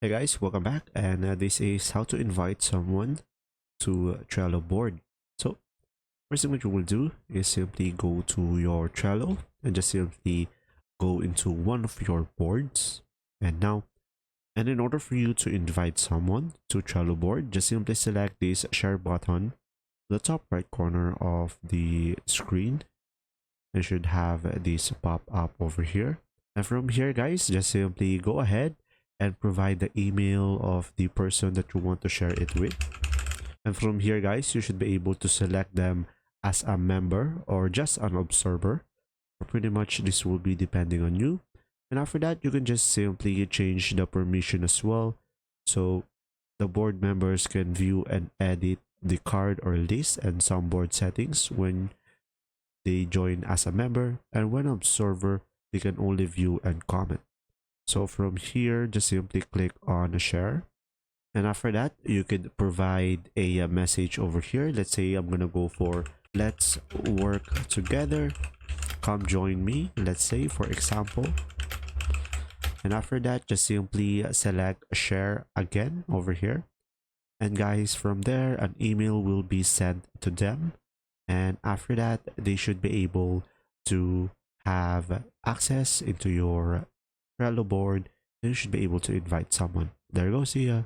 Hey guys, welcome back, and this is how to invite someone to Trello board. So first thing what you will do is simply go to your Trello and just simply go into one of your boards. And in order for you to invite someone to Trello board, just simply select this share button, the top right corner of the screen, and should have this pop up over here. And from here, guys, just simply go ahead and provide the email of the person that you want to share it with. And from here, guys, you should be able to select them as a member or just an observer. Pretty much this will be depending on you. And after that, you can just simply change the permission as well. So the board members can view and edit the card or list and some board settings when they join as a member, and when observer, they can only view and comment. So from here, just simply click on share. And after that, you could provide a message over here. Let's say I'm gonna go for let's work together. Come join me, let's say, for example. And after that, just simply select share again over here. And guys, from there, an email will be sent to them. And after that, they should be able to have access into your Trello board. And you should be able to invite someone. There you go. See ya.